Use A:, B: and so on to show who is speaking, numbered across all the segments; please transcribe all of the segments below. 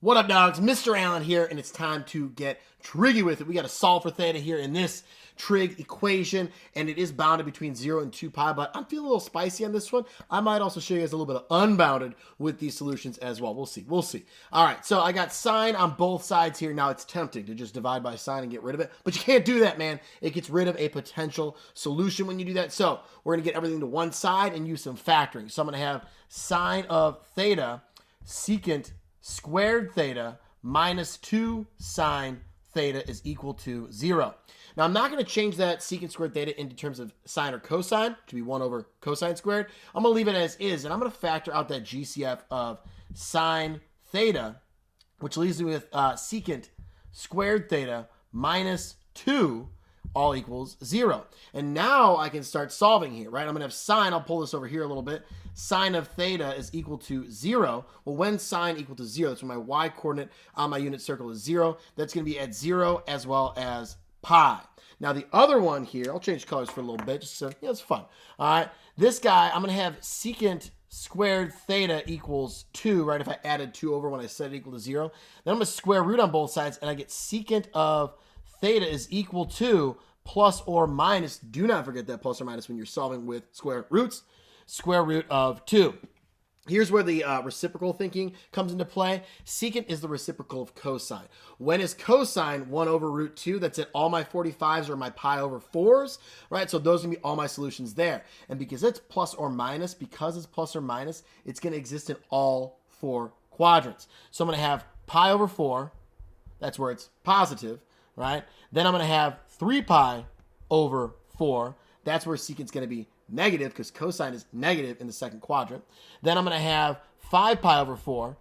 A: What up, dogs? Mr. Allen here, and it's time to get triggy with it. We got to solve for theta here in this trig equation, and it is bounded between 0 and 2 pi, but I'm feeling a little spicy on this one. I might also show you guys a little bit of unbounded with these solutions as well. We'll see. We'll see. All right, so I got sine on both sides here. Now, it's tempting to just divide by sine and get rid of it, but you can't do that, man. It gets rid of a potential solution when you do that. So we're going to get everything to one side and use some factoring. So I'm going to have sine of theta secant squared theta minus 2 sine theta is equal to 0. Now, I'm not going to change that secant squared theta into terms of sine or cosine, to be 1 over cosine squared. I'm going to leave it as is, and I'm going to factor out that GCF of sine theta, which leaves me with secant squared theta minus 2 all equals 0. And now I can start solving here, right? I'm going to have sine. I'll pull this over here a little bit. Sine of theta is equal to 0. Well, when sine equal to 0, that's when my y-coordinate on my unit circle is 0. That's going to be at 0 as well as pi. Now, the other one here, I'll change colors for a little bit just so it's fun. All right, this guy, I'm going to have secant squared theta equals 2, right? If I added 2 over when I set it equal to 0. Then I'm going to square root on both sides, and I get secant of theta is equal to plus or minus. Do not forget that plus or minus when you're solving with square roots. Square root of 2. Here's where the reciprocal thinking comes into play. Secant is the reciprocal of cosine. When is cosine 1 over root 2? That's it. All my 45s or my pi over 4s, right? So those are going to be all my solutions there. And because it's plus or minus, it's going to exist in all 4 quadrants. So I'm going to have pi over 4. That's where it's positive, right? Then I'm going to have 3 pi over 4. That's where secant's going to be negative because cosine is negative in the second quadrant. Then I'm going to have 5 pi over 4,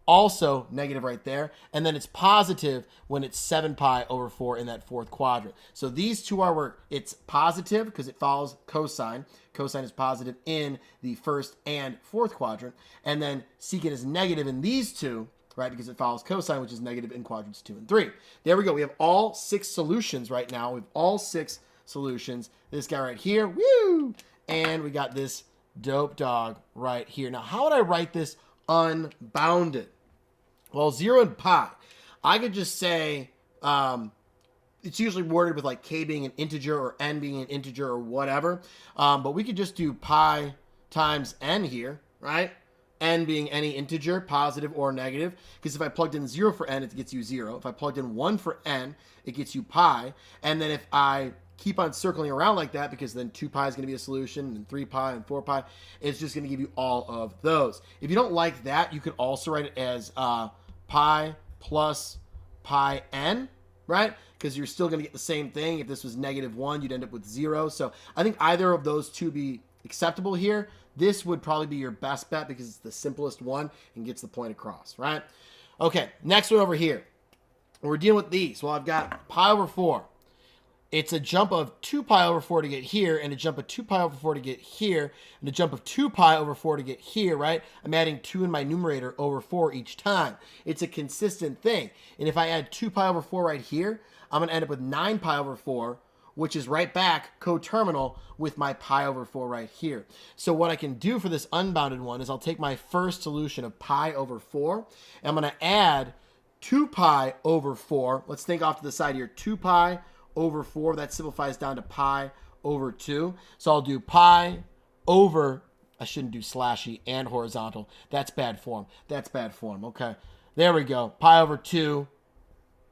A: also negative right there. And then it's positive when it's 7 pi over 4 in that fourth quadrant. So these two are where it's positive because it follows cosine. Cosine is positive in the first and fourth quadrant. And then secant is negative in these two, right, because it follows cosine, which is negative in quadrants 2 and 3. There we go. We have all 6 solutions right now. We have all 6 solutions. This guy right here, woo! And we got this dope dog right here. Now, how would I write this unbounded? Well, 0 and pi. I could just say, it's usually worded with like k being an integer or n being an integer or whatever. But we could just do pi times n here, right? N being any integer, positive or negative. Because if I plugged in 0 for n, it gets you 0. If I plugged in 1 for n, it gets you pi. And then if I keep on circling around like that, because then 2 pi is going to be a solution, and 3 pi and 4 pi, it's just going to give you all of those. If you don't like that, you could also write it as pi plus pi n, right? Because you're still going to get the same thing. If this was -1, you'd end up with 0. So I think either of those two be acceptable here. This would probably be your best bet because it's the simplest one and gets the point across, right? Okay, next one over here. We're dealing with these. Well, I've got pi over 4. It's a jump of 2 pi over 4 to get here, and a jump of 2 pi over 4 to get here, and a jump of 2 pi over 4 to get here, right? I'm adding 2 in my numerator over 4 each time. It's a consistent thing. And if I add 2 pi over 4 right here, I'm going to end up with 9 pi over 4, which is right back coterminal with my pi over 4 right here. So what I can do for this unbounded one is I'll take my first solution of pi over 4, and I'm going to add 2 pi over 4. Let's think off to the side here. 2 pi over 4, that simplifies down to pi over 2. So I'll do pi over, I shouldn't do slashy and horizontal. That's bad form. That's bad form. Okay, there we go. Pi over 2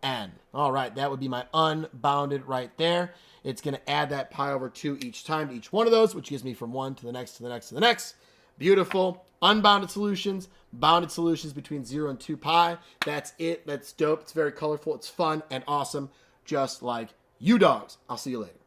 A: n. All right, that would be my unbounded right there. It's going to add that pi over 2 each time to each one of those, which gives me from 1 to the next to the next to the next. Beautiful. Unbounded solutions, bounded solutions between 0 and 2 pi. That's it. That's dope. It's very colorful. It's fun and awesome, just like you dogs. I'll see you later.